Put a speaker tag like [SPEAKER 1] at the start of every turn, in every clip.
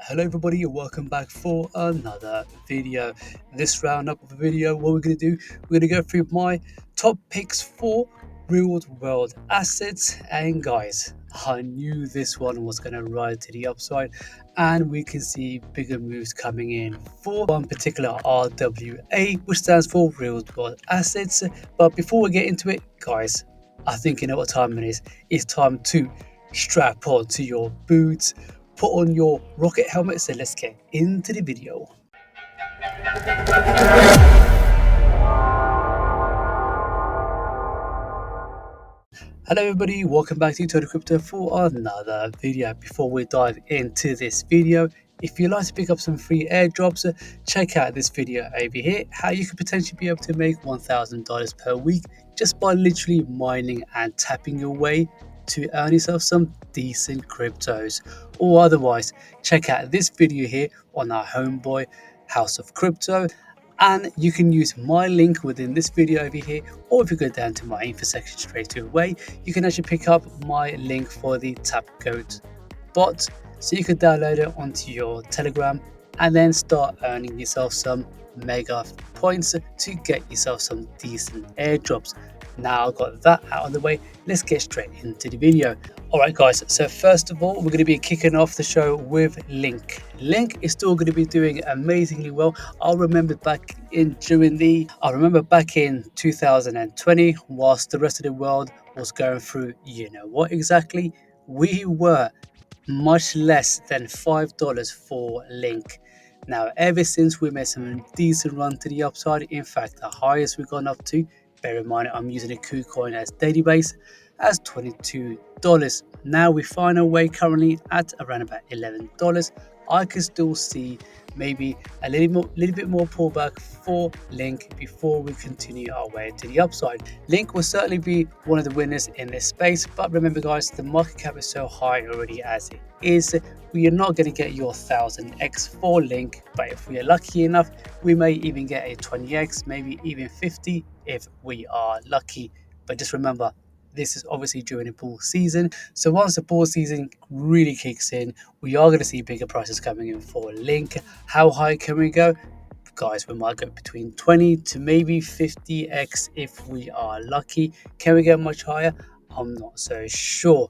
[SPEAKER 1] Hello everybody and welcome back for another video. This roundup of the video, what we're going to do, we're going to go through my top picks for real world assets. And guys, I knew this one was going to ride to the upside, and we can see bigger moves coming in for one particular RWA, which stands for real world assets. But before we get into it, guys, I think you know what time it is. It's time to strap on to your boots, put on your rocket helmet, so let's get into the video. Hello everybody, welcome back to Total Crypto for another video. Before we dive into this video, if you'd like to pick up some free airdrops, check out this video over here, how you could potentially be able to make $1,000 per week just by literally mining and tapping your way to earn yourself some decent cryptos. Or otherwise, check out this video here on our homeboy House of Crypto, and you can use my link within this video over here, or if you go down to my info section straight away, you can actually pick up my link for the TAPGOAT bot, so you can download it onto your Telegram and then start earning yourself some mega points to get yourself some decent airdrops. Now I've got that out of the way, let's get straight into the video. Alright guys, so first of all, we're going to be kicking off the show with Link. Link is still going to be doing amazingly well. I remember back in 2020, whilst the rest of the world was going through you know what exactly, we were much less than $5 for Link. Now ever since we made some decent run to the upside, in fact the highest we've gone up to, bear in mind I'm using a KuCoin as database, as $22. Now we find our way currently at around about $11. I can still see maybe a little bit more pullback for Link before we continue our way to the upside. Link will certainly be one of the winners in this space, but remember guys, the market cap is so high already as it is. We are not going to get your 1000x for Link, but if we are lucky enough, we may even get a 20x, maybe even 50 if we are lucky. But just remember, this is obviously during the bull season. So once the bull season really kicks in, we are going to see bigger prices coming in for Link. How high can we go? Guys, we might go between 20 to maybe 50x if we are lucky. Can we get much higher? I'm not so sure.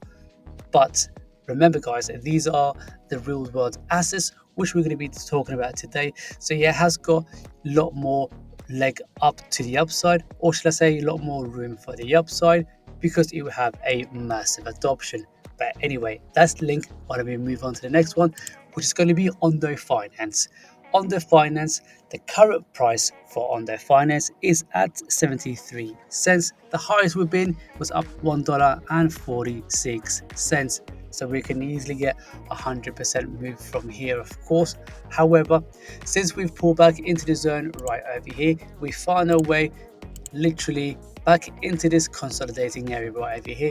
[SPEAKER 1] But remember guys, these are the real world assets which we're going to be talking about today. So yeah, it has got a lot more leg up to the upside, or should I say a lot more room for the upside, because it will have a massive adoption. But anyway, that's the Link. Why don't we move on to the next one, which is going to be Ondo Finance. Ondo Finance, the current price for Ondo Finance is at 73 cents. The highest we've been was up $1.46. So we can easily get 100% move from here, of course. However, since we've pulled back into the zone right over here, we find our way literally back into this consolidating area right over here,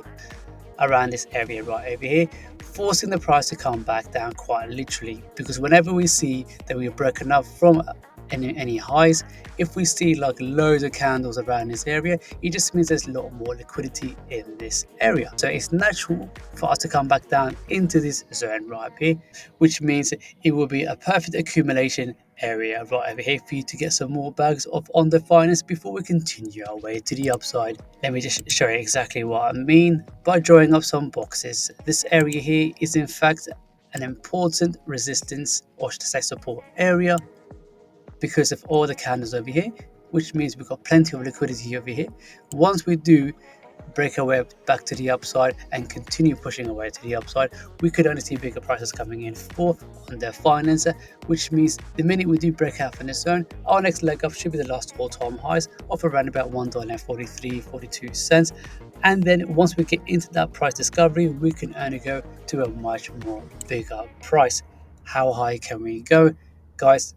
[SPEAKER 1] around this area right over here, forcing the price to come back down quite literally, because whenever we see that we're broken up from any highs, if we see like loads of candles around this area, it just means there's a lot more liquidity in this area. So it's natural for us to come back down into this zone right up here, which means it will be a perfect accumulation area right over here for you to get some more bags of Ondo Finance before we continue our way to the upside. Let me just show you exactly what I mean by drawing up some boxes. This area here is in fact an important resistance, or should I say support area, because of all the candles over here, which means we've got plenty of liquidity over here. Once we do break our way back to the upside and continue pushing our way to the upside, we could only see bigger prices coming in for Ondo Finance, which means the minute we do break out from this zone, our next leg up should be the last all-time highs of around about $1.42. And then once we get into that price discovery, we can only go to a much more bigger price. How high can we go, guys?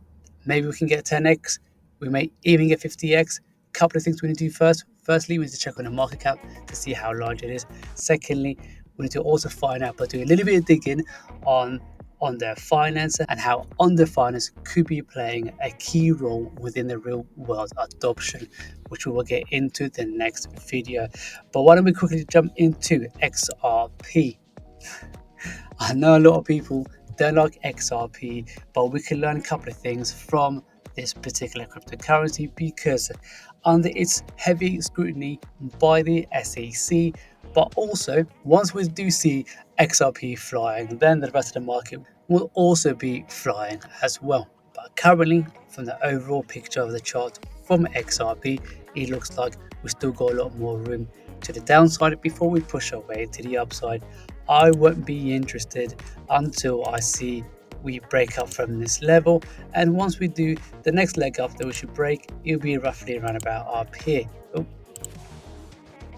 [SPEAKER 1] Maybe we can get 10x, we may even get 50x. Couple of things we need to do first. Firstly, we need to check on the market cap to see how large it is. Secondly, we need to also find out by doing a little bit of digging on their finance and how Ondo Finance could be playing a key role within the real world adoption, which we will get into the next video. But why don't we quickly jump into XRP? I know a lot of people don't like XRP, but we can learn a couple of things from this particular cryptocurrency because under its heavy scrutiny by the SEC, but also once we do see XRP flying, then the rest of the market will also be flying as well. But currently, from the overall picture of the chart from XRP, it looks like we still got a lot more room to the downside before we push our way to the upside. I won't be interested until I see we break up from this level, and once we do, the next leg up that we should break, it'll be roughly around about up here.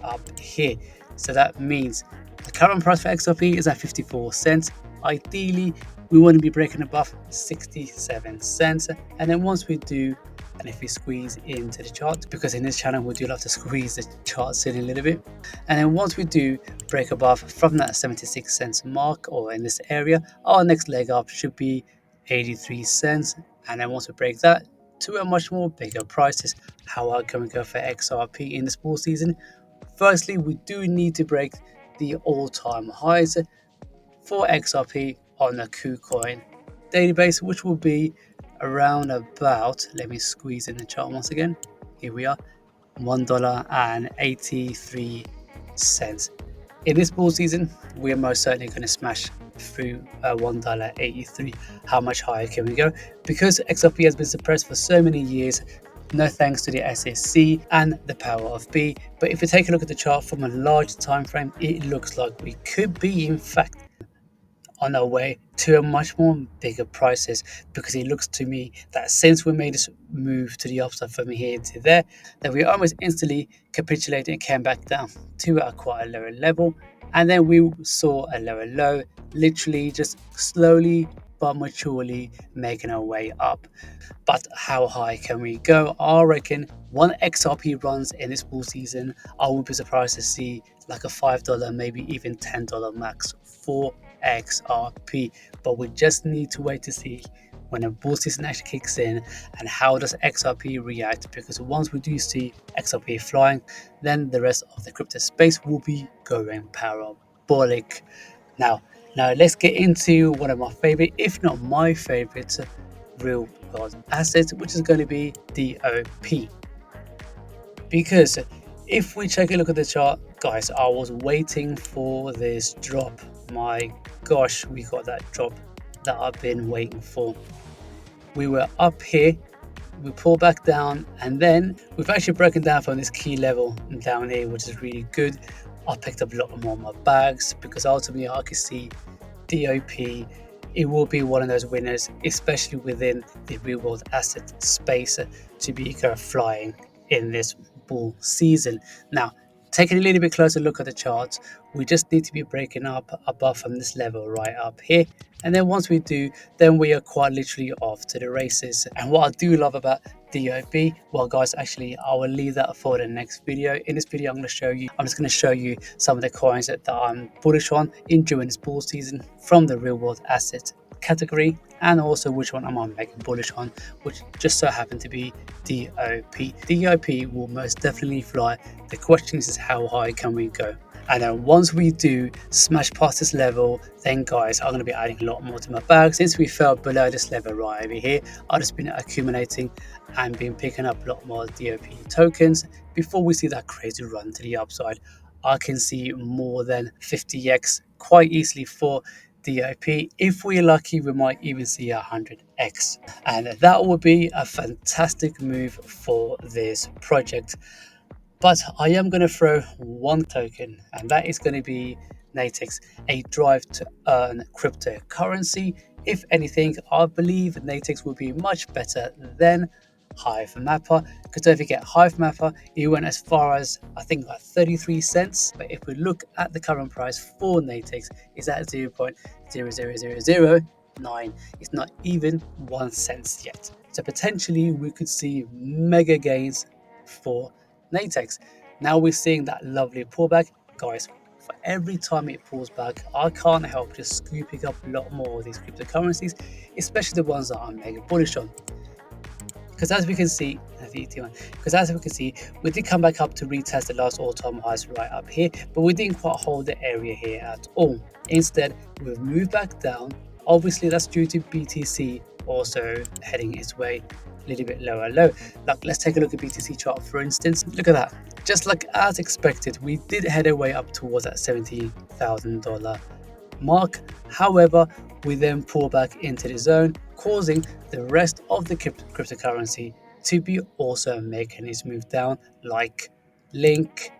[SPEAKER 1] Up here. So that means the current price for XRP is at 54 cents. Ideally, we want to be breaking above 67 cents. And then once we do, and if we squeeze into the chart, because in this channel we do love to squeeze the charts in a little bit. And then once we do break above from that 76 cents mark, or in this area, our next leg up should be 83 cents. And then once we break that to a much more bigger prices, how high can we go for XRP in this bull season? Firstly, we do need to break the all-time highs for XRP on the KuCoin database, which will be around about, let me squeeze in the chart once again, here we are, $1.83. In this bull season, we are most certainly going to smash through $1.83. How much higher can we go? Because XRP has been suppressed for so many years, no thanks to the SEC and the power of B. But if you take a look at the chart from a large time frame, it looks like we could be, in fact, on our way to a much more bigger prices, because it looks to me that since we made this move to the upside from here to there, that we almost instantly capitulated and came back down to a quite a lower level, and then we saw a lower low, literally just slowly but maturely making our way up. But how high can we go? I reckon one XRP runs in this bull season, I would be surprised to see like a $5, maybe even $10 max for XRP. But we just need to wait to see when a bull season actually kicks in and how does XRP react, because once we do see XRP flying, then the rest of the crypto space will be going parabolic. Now let's get into one of my favorite, if not my favorite, real world assets, which is going to be DOP. Because if we take a look at the chart, guys, I was waiting for this drop. My gosh, we got that drop that I've been waiting for. We were up here, we pulled back down, and then we've actually broken down from this key level down here, which is really good. I picked up a lot more of my bags because ultimately I could see DOP, it will be one of those winners, especially within the real world asset space, to be flying in this bull season. Now, taking a little bit closer look at the charts, we just need to be breaking up above from this level right up here. And then once we do, then we are quite literally off to the races. And what I do love about DOP, well guys, actually I will leave that for the next video. In this video I'm just going to show you some of the coins that I'm bullish on during this bull season from the real world asset category, and also which one am I making bullish on, which just so happen to be DOP. DOP will most definitely fly. The question is how high can we go? And then once we do smash past this level, then guys, I'm going to be adding a lot more to my bag. Since we fell below this level right over here, I've just been accumulating and been picking up a lot more DOP tokens before we see that crazy run to the upside. I can see more than 50x quite easily for DOP. If we're lucky, we might even see 100x. And that would be a fantastic move for this project. But I am going to throw one token, and that is going to be natix, a drive to earn cryptocurrency. If anything, I believe natix will be much better than Hive Mapper, because don't forget, Hive Mapper, it went as far as I think like 33 cents. But if we look at the current price for natix, it's at 0.00009. It's not even 1 cent yet. So potentially we could see mega gains for natix. Now we're seeing that lovely pullback, guys. For every time it pulls back, I can't help just scooping up a lot more of these cryptocurrencies, especially the ones that I'm mega bullish on. Because as we can see, we did come back up to retest the last all-time highs right up here, but we didn't quite hold the area here at all. Instead, we've moved back down Obviously, that's due to BTC also heading its way a little bit lower low. Like, let's take a look at BTC chart for instance. Look at that. Just like as expected, we did head our way up towards that $70,000 mark. However, we then pull back into the zone, causing the rest of the cryptocurrency to be also making its move down, like Link.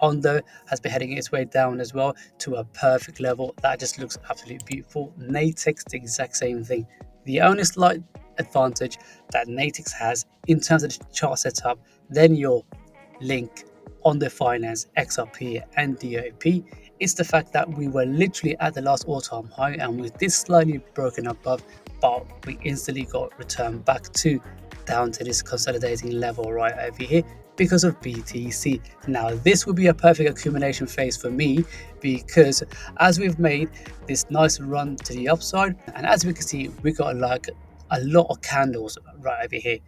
[SPEAKER 1] Ondo has been heading its way down as well to a perfect level. That just looks absolutely beautiful. Natix, the exact same thing. The only slight advantage that Natix has in terms of the chart setup, then your Link, Ondo Finance, XRP, and DOP, is the fact that we were literally at the last all-time high and with this slightly broken above, but we instantly got returned back to down to this consolidating level right over here because of BTC. Now, this would be a perfect accumulation phase for me because as we've made this nice run to the upside, and as we can see, we got like a lot of candles right over here,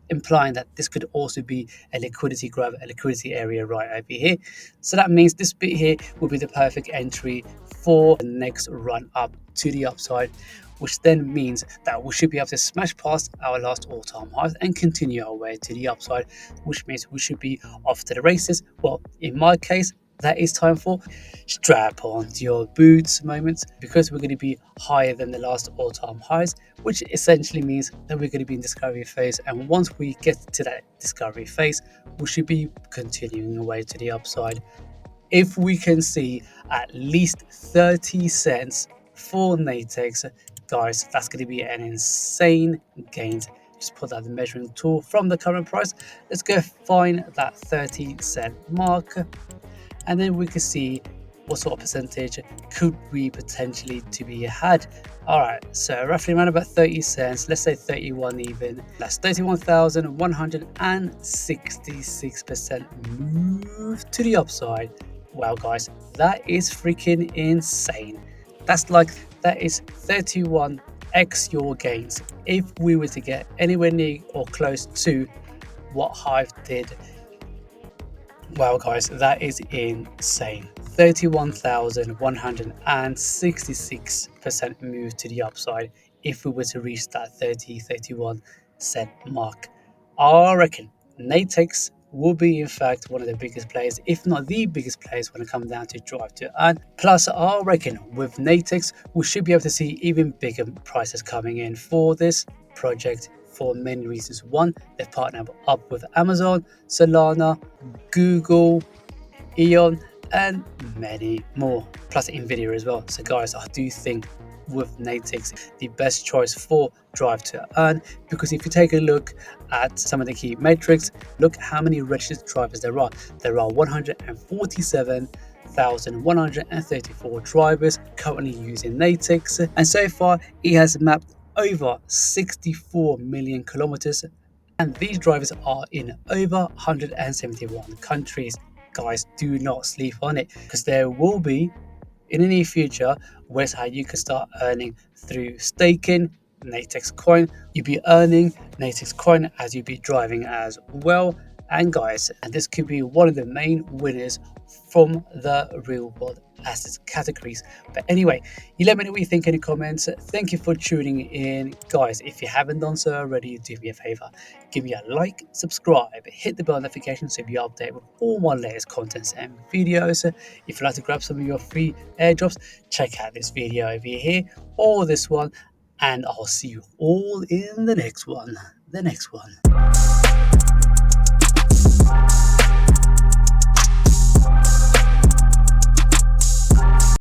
[SPEAKER 1] implying that this could also be a liquidity grab, a liquidity area right over here. So that means this bit here will be the perfect entry for the next run up to the upside, which then means that we should be able to smash past our last all-time highs and continue our way to the upside, which means we should be off to the races. Well, in my case, that is time for strap on to your boots moments because we're going to be higher than the last all-time highs, which essentially means that we're going to be in discovery phase. And once we get to that discovery phase, we should be continuing away to the upside. If we can see at least 30 cents for natix, guys, that's going to be an insane gain. Just put out the measuring tool from the current price. Let's go find that 30-cent mark, and then we can see what sort of percentage could we potentially to be had. All right, so roughly around about 30 cents, let's say 31 even. That's 31,166% move to the upside. Wow, guys, that is freaking insane. That is 31x your gains if we were to get anywhere near or close to what Hive did. Wow, guys, that is insane. 31,166% move to the upside if we were to reach that 31 cent mark. I reckon natix will be in fact one of the biggest players, if not the biggest players, when it comes down to drive to earn. Plus, I reckon with natix we should be able to see even bigger prices coming in for this project for many reasons. One, they've partnered up with Amazon, Solana, Google, Eon, and many more, plus Nvidia as well. So guys, I do think with natix the best choice for drive to earn, because if you take a look at some of the key metrics, look how many registered drivers there are. There are 147,134 drivers currently using natix, and so far it has mapped over 64 million kilometers, and these drivers are in over 171 countries. Guys, do not sleep on it, because there will be in the near future where's how you can start earning through staking natix coin. You'll be earning natix coin as you be driving as well. And guys, and this could be one of the main winners from the real world assets categories. But anyway, you let me know what you think in the comments. Thank you for tuning in, guys. If you haven't done so already, do me a favor, give me a like, subscribe, hit the bell notification so you'll be updated with all my latest contents and videos. If you'd like to grab some of your free airdrops, check out this video over here or this one, and I'll see you all in the next one.